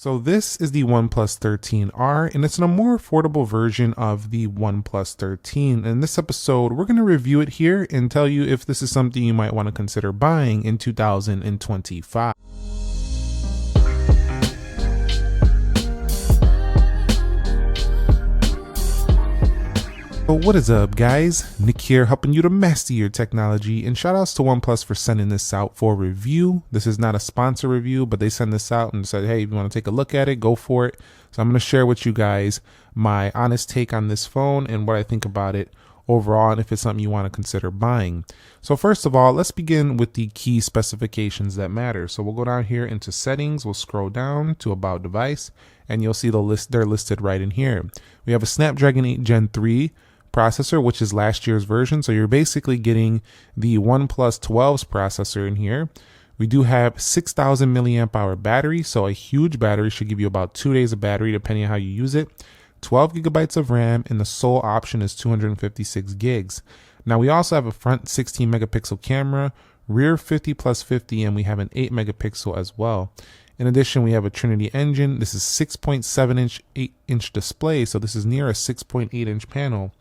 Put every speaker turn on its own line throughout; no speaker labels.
So this is the OnePlus 13R, and it's in a more affordable version of the OnePlus 13. In this episode, we're going to review it here and tell you if this is something you might want to consider buying in 2025. So what is up, guys? Nick here, helping you to master your technology, and shout outs to OnePlus for sending this out for review. This is not a sponsor review, but they send this out and said, hey, if you want to take a look at it, go for it. So I'm going to share with you guys my honest take on this phone and what I think about it overall, and if it's something you want to consider buying. So first of all, let's begin with the key specifications that matter. So we'll go down here into settings, we'll scroll down to about device, and you'll see they're listed right in here. We have a Snapdragon 8 Gen 3 processor, which is last year's version, so you're basically getting the OnePlus 12's processor in here. We do have 6,000 milliamp hour battery, so a huge battery, should give you about 2 days of battery depending on how you use it. 12 gigabytes of RAM, and the sole option is 256 gigs. Now we also have a front 16 megapixel camera, rear 50+50, and we have an 8 megapixel as well. In addition, we have a Trinity engine. This is 6.7 inch 8-inch display, so this is near a 6.8 inch panel.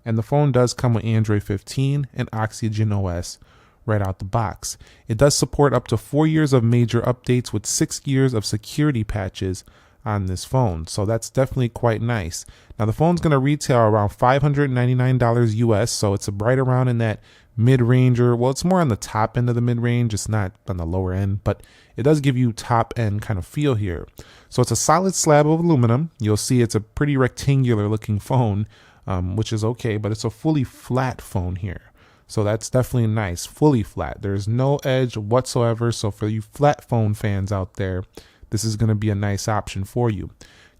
And the phone does come with Android 15 and Oxygen OS right out the box. It does support up to 4 years of major updates with 6 years of security patches on this phone. So that's definitely quite nice. Now the phone's going to retail around $599 US, so it's right around in that mid-range, or well, it's more on the top end of the mid-range, it's not on the lower end, but it does give you top end kind of feel here. So it's a solid slab of aluminum. You'll see it's a pretty rectangular looking phone, which is okay, but it's a fully flat phone here. So that's definitely nice, fully flat. There's no edge whatsoever. So for you flat phone fans out there, this is going to be a nice option for you.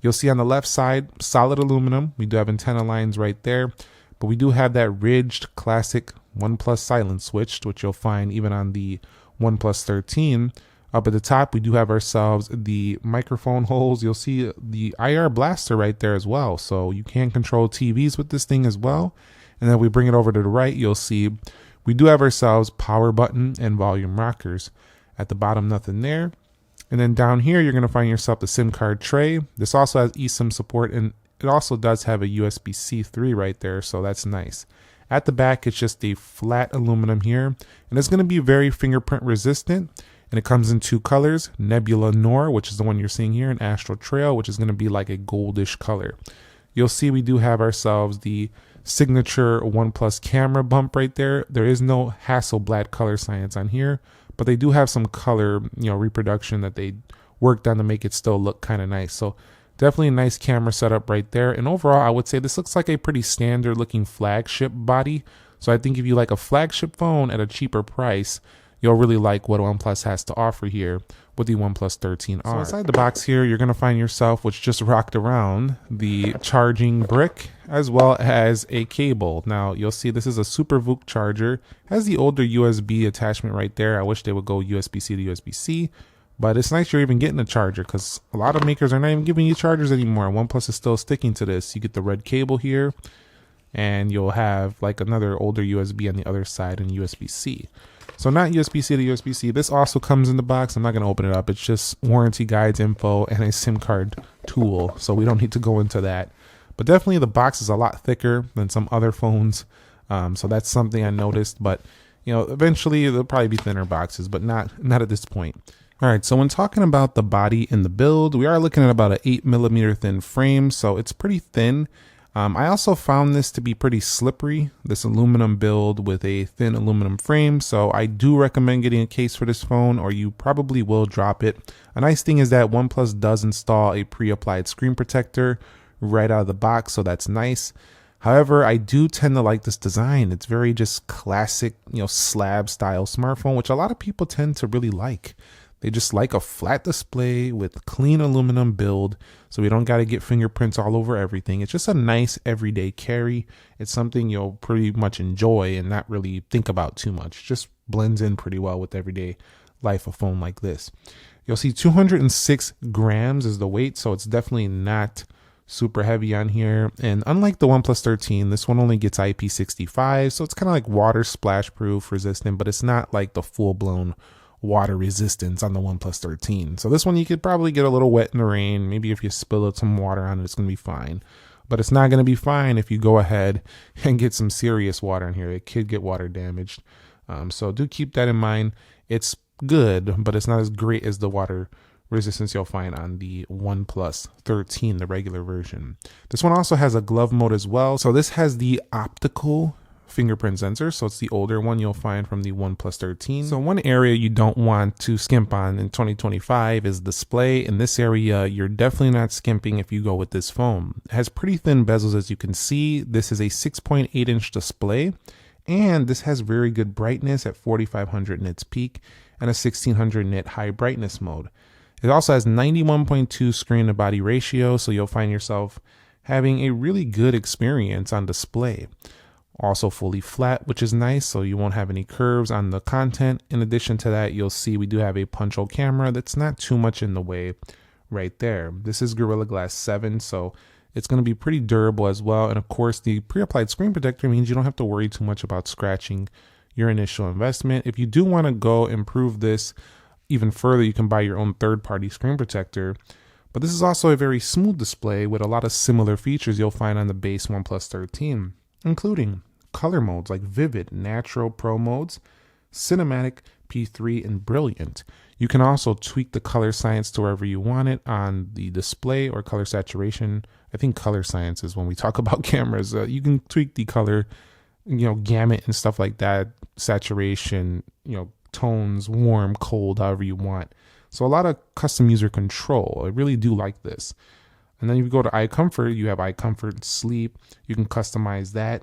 You'll see on the left side, solid aluminum. We do have antenna lines right there, but we do have that ridged classic OnePlus silent switch, which you'll find even on the OnePlus 13. Up at the top, we do have ourselves the microphone holes. You'll see the IR blaster right there as well. So you can control TVs with this thing as well. And then we bring it over to the right, you'll see we do have ourselves power button and volume rockers. At the bottom, nothing there. And then down here, you're going to find yourself the SIM card tray. This also has eSIM support, and it also does have a USB-C 3 right there, so that's nice. At the back, it's just a flat aluminum here, and it's going to be very fingerprint resistant. And it comes in two colors, Nebula Noir, which is the one you're seeing here, and Astral Trail, which is going to be like a goldish color. You'll see we do have ourselves the signature OnePlus camera bump right there. There is no Hasselblad color science on here, but they do have some color, reproduction that they worked on to make it still look kind of nice. So definitely a nice camera setup right there. And overall, I would say this looks like a pretty standard looking flagship body. So I think if you like a flagship phone at a cheaper price, you'll really like what OnePlus has to offer here with the OnePlus 13R. So inside the box here, you're going to find yourself, which just rocked around, the charging brick as well as a cable. Now you'll see this is a Super VOOC charger. Has the older USB attachment right there. I wish they would go USB-C to USB-C, but it's nice you're even getting a charger, because a lot of makers are not even giving you chargers anymore. OnePlus is still sticking to this. You get the red cable here, and you'll have like another older USB on the other side and USB-C. So not USB-C to USB-C. This also comes in the box. I'm not going to open it up. It's just warranty guides, info, and a SIM card tool. So we don't need to go into that. But definitely the box is a lot thicker than some other phones. So that's something I noticed. But eventually there'll probably be thinner boxes, but not at this point. All right, so when talking about the body and the build, we are looking at about an 8mm thin frame. So it's pretty thin. I also found this to be pretty slippery, this aluminum build with a thin aluminum frame, so I do recommend getting a case for this phone, or you probably will drop it. A nice thing is that OnePlus does install a pre-applied screen protector right out of the box, so that's nice. However, I do tend to like this design. It's very just classic, slab style smartphone, which a lot of people tend to really like. They just like a flat display with clean aluminum build, so we don't got to get fingerprints all over everything. It's just a nice everyday carry. It's something you'll pretty much enjoy and not really think about too much. Just blends in pretty well with everyday life, a phone like this. You'll see 206 grams is the weight, so it's definitely not super heavy on here. And unlike the OnePlus 13, this one only gets IP65, so it's kind of like water splash proof resistant, but it's not like the full-blown water resistance on the OnePlus 13. So this one you could probably get a little wet in the rain. Maybe if you spill some water on it, it's going to be fine. But it's not going to be fine if you go ahead and get some serious water in here. It could get water damaged. So do keep that in mind. It's good, but it's not as great as the water resistance you'll find on the OnePlus 13, the regular version. This one also has a glove mode as well. So this has the optical fingerprint sensor. So it's the older one you'll find from the OnePlus 13. So one area you don't want to skimp on in 2025 is display. In this area, you're definitely not skimping if you go with this phone. It has pretty thin bezels, as you can see. This is a 6.8-inch display, and this has very good brightness at 4500 nits peak and a 1600 nit high brightness mode. It also has 91.2 screen to body ratio, so you'll find yourself having a really good experience on display. Also fully flat, which is nice, so you won't have any curves on the content. In addition to that, you'll see we do have a punch hole camera that's not too much in the way right there. This is Gorilla Glass 7, so it's going to be pretty durable as well. And of course, the pre-applied screen protector means you don't have to worry too much about scratching your initial investment. If you do want to go improve this even further, you can buy your own third-party screen protector. But this is also a very smooth display with a lot of similar features you'll find on the base OnePlus 13, including color modes like Vivid, Natural, Pro modes, Cinematic, P3, and Brilliant. You can also tweak the color science to wherever you want it on the display or color saturation. I think color science is when we talk about cameras. You can tweak the color, gamut and stuff like that, saturation, tones, warm, cold, however you want. So a lot of custom user control. I really do like this. And then if you go to eye comfort, you have eye comfort, sleep. You can customize that.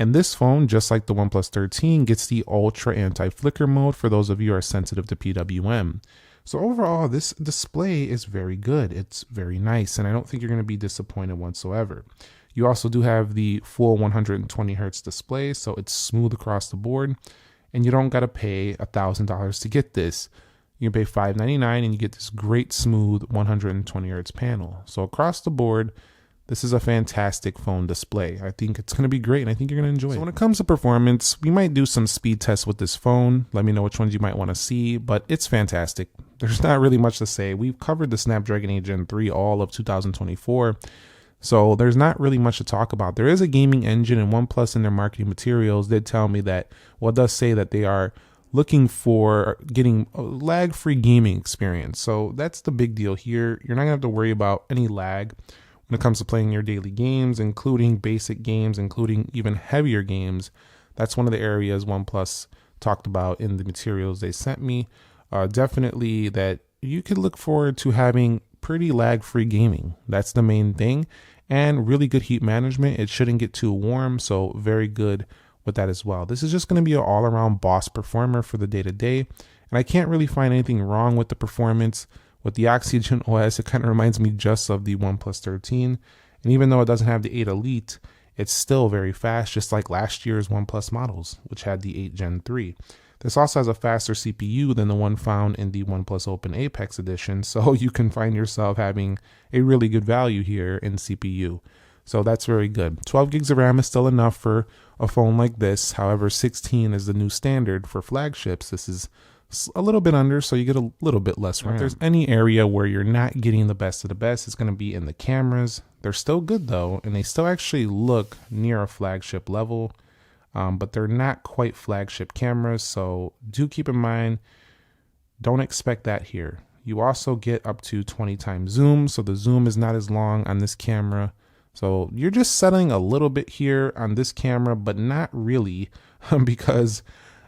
And this phone, just like the OnePlus 13, gets the ultra anti-flicker mode for those of you who are sensitive to PWM. So overall, this display is very good. It's very nice, and I don't think you're going to be disappointed whatsoever. You also do have the full 120 hertz display, so it's smooth across the board. And you don't got to pay $1,000 to get this. You can pay $599 and you get this great smooth 120 hertz panel. So across the board, this is a fantastic phone display. I think it's going to be great, and I think you're going to enjoy it. So when it comes to performance, we might do some speed tests with this phone. Let me know which ones you might want to see, but it's fantastic. There's not really much to say. We've covered the Snapdragon 8 Gen 3 all of 2024. So there's not really much to talk about. There is a gaming engine, and OnePlus in their marketing materials did tell me that, well, it does say that they are looking for getting a lag-free gaming experience. So that's the big deal here. You're not gonna have to worry about any lag when it comes to playing your daily games, including basic games, including even heavier games. That's one of the areas OnePlus talked about in the materials they sent me. Definitely that you could look forward to having pretty lag-free gaming. That's the main thing. And really good heat management. It shouldn't get too warm, so very good with that as well. This is just going to be an all-around boss performer for the day-to-day. And I can't really find anything wrong with the performance. With the Oxygen OS, it kind of reminds me just of the OnePlus 13. And even though it doesn't have the 8 Elite, it's still very fast, just like last year's OnePlus models, which had the 8 Gen 3. This also has a faster CPU than the one found in the OnePlus Open Apex edition, so you can find yourself having a really good value here in CPU. So that's very good. 12 gigs of RAM is still enough for a phone like this. However, 16 is the new standard for flagships. This is a little bit under, so you get a little bit less RAM. If there's any area where you're not getting the best of the best, it's going to be in the cameras. They're still good though, and they still actually look near a flagship level. But they're not quite flagship cameras, so do keep in mind, don't expect that here. You also get up to 20 times zoom, so the zoom is not as long on this camera. So you're just settling a little bit here on this camera, but not really, because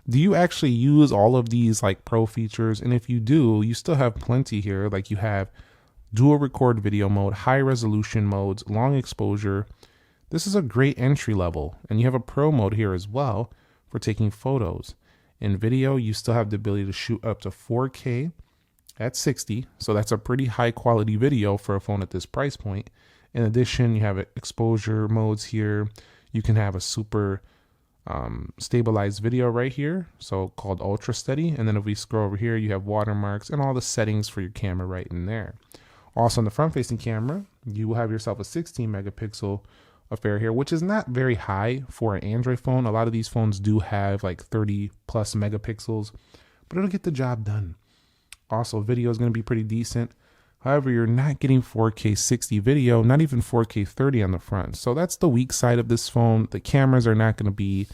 do you actually use all of these like pro features? And if you do, you still have plenty here. Like you have dual record video mode, high resolution modes, long exposure. This is a great entry level, and you have a pro mode here as well for taking photos. In video, you still have the ability to shoot up to 4K at 60, so that's a pretty high quality video for a phone at this price point. In addition, you have exposure modes here. You can have a super stabilized video right here, so called ultra steady. And then if we scroll over here, you have watermarks and all the settings for your camera right in there. Also, in the front facing camera, you will have yourself a 16 megapixel affair here, which is not very high for an Android phone. A lot of these phones do have like 30 plus megapixels, but it'll get the job done. Also, video is going to be pretty decent. However, you're not getting 4K 60 video, not even 4K 30 on the front. So that's the weak side of this phone. The cameras are not going to be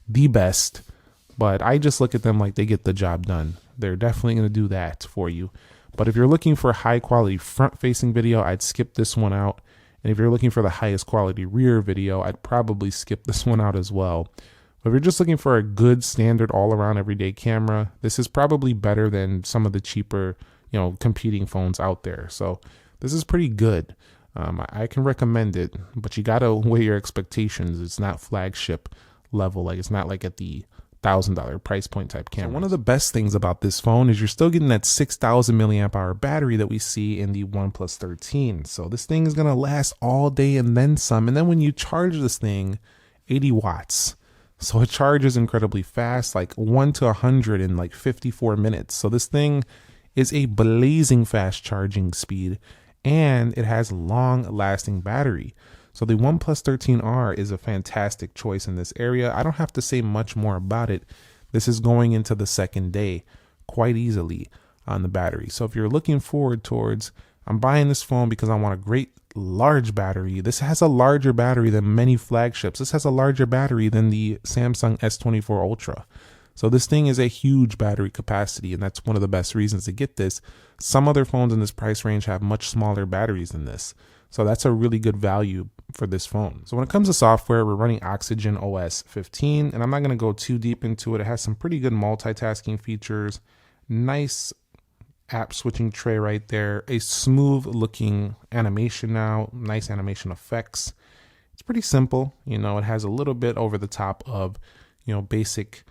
the best, but I just look at them like they get the job done. They're definitely going to do that for you. But if you're looking for high quality front facing video, I'd skip this one out. And if you're looking for the highest quality rear video, I'd probably skip this one out as well. But if you're just looking for a good standard all around everyday camera, this is probably better than some of the cheaper, competing phones out there. So this is pretty good. I can recommend it, but you got to weigh your expectations. It's not flagship level. Like, it's not like at the $1,000 price point type camera. So one of the best things about this phone is you're still getting that 6,000 milliamp hour battery that we see in the OnePlus 13. So this thing is going to last all day and then some. And then when you charge this thing, 80 watts. So it charges incredibly fast, like 1 to 100 in like 54 minutes. So this thing is a blazing fast charging speed, and it has long lasting battery. So the OnePlus 13R is a fantastic choice in this area. I don't have to say much more about it. This is going into the second day quite easily on the battery. So if you're looking forward towards, I'm buying this phone because I want a great large battery. This has a larger battery than many flagships. This has a larger battery than the Samsung S24 Ultra. So this thing is a huge battery capacity, and that's one of the best reasons to get this. Some other phones in this price range have much smaller batteries than this. So that's a really good value for this phone. So when it comes to software, we're running Oxygen OS 15, and I'm not going to go too deep into it. It has some pretty good multitasking features, nice app switching tray right there, a smooth looking animation now, nice animation effects. It's pretty simple. It has a little bit over the top of, basic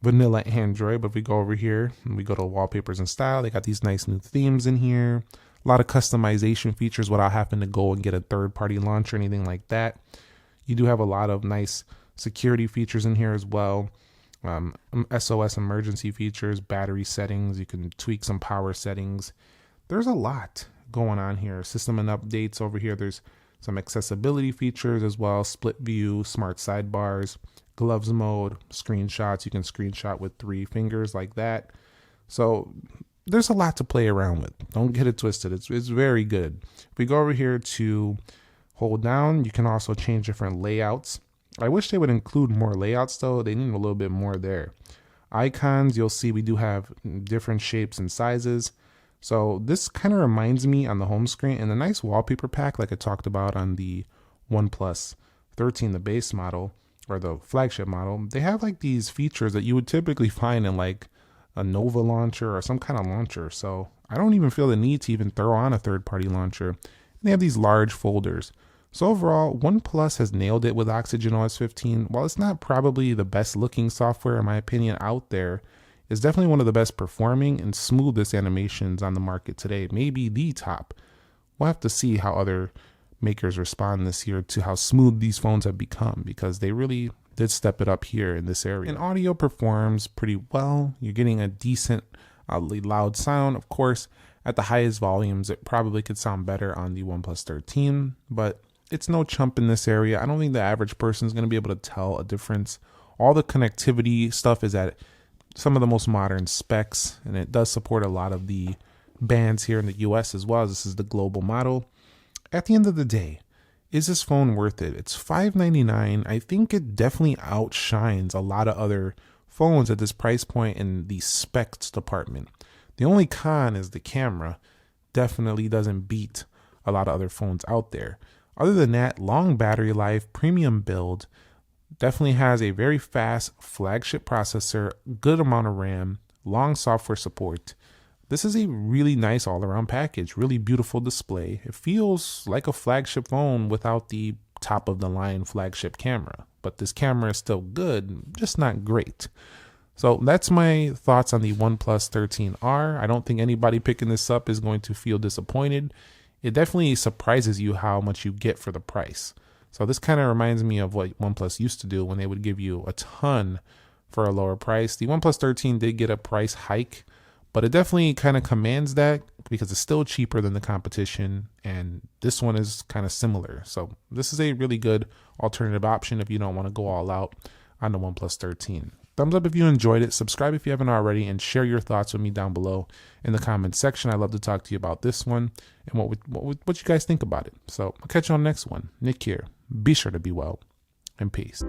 vanilla Android. But if we go over here and we go to wallpapers and style, they got these nice new themes in here. A lot of customization features without having to go and get a third-party launcher or anything like that. You do have a lot of nice security features in here as well. SOS emergency features, battery settings. You can tweak some power settings. There's a lot going on here. System and updates over here. There's some accessibility features as well. Split view, smart sidebars, gloves mode, screenshots. You can screenshot with 3 fingers like that. So there's a lot to play around with. Don't get it twisted. It's very good. If we go over here to hold down, you can also change different layouts. I wish they would include more layouts though. They need a little bit more there. Icons, you'll see we do have different shapes and sizes. So this kind of reminds me on the home screen, and the nice wallpaper pack like I talked about on the OnePlus 13, the base model or the flagship model. They have like these features that you would typically find in like a Nova launcher or some kind of launcher. So I don't even feel the need to even throw on a third-party launcher. And they have these large folders. So overall, OnePlus has nailed it with Oxygen OS 15. While it's not probably the best looking software in my opinion out there, it's definitely one of the best performing and smoothest animations on the market today. Maybe the top. We'll have to see how other makers respond this year to how smooth these phones have become, because they really did step it up here in this area. And audio performs pretty well. You're getting a decent, loud sound. Of course, at the highest volumes, it probably could sound better on the OnePlus 13, but it's no chump in this area. I don't think the average person is going to be able to tell a difference. All the connectivity stuff is at some of the most modern specs, and it does support a lot of the bands here in the US as well, as this is the global model. At the end of the day, is this phone worth it? It's $599. I think it definitely outshines a lot of other phones at this price point in the specs department. The only con is the camera definitely doesn't beat a lot of other phones out there. Other than that, long battery life, premium build, definitely has a very fast flagship processor, good amount of RAM, long software support. This is a really nice all-around package, really beautiful display. It feels like a flagship phone without the top-of-the-line flagship camera. But this camera is still good, just not great. So that's my thoughts on the OnePlus 13R. I don't think anybody picking this up is going to feel disappointed. It definitely surprises you how much you get for the price. So this kind of reminds me of what OnePlus used to do when they would give you a ton for a lower price. The OnePlus 13 did get a price hike, but it definitely kind of commands that because it's still cheaper than the competition, and this one is kind of similar. So this is a really good alternative option if you don't want to go all out on the OnePlus 13. Thumbs up if you enjoyed it, subscribe if you haven't already, and share your thoughts with me down below in the comments section. I'd love to talk to you about this one and what you guys think about it. So I'll catch you on the next one. Nick here. Be sure to be well, and peace.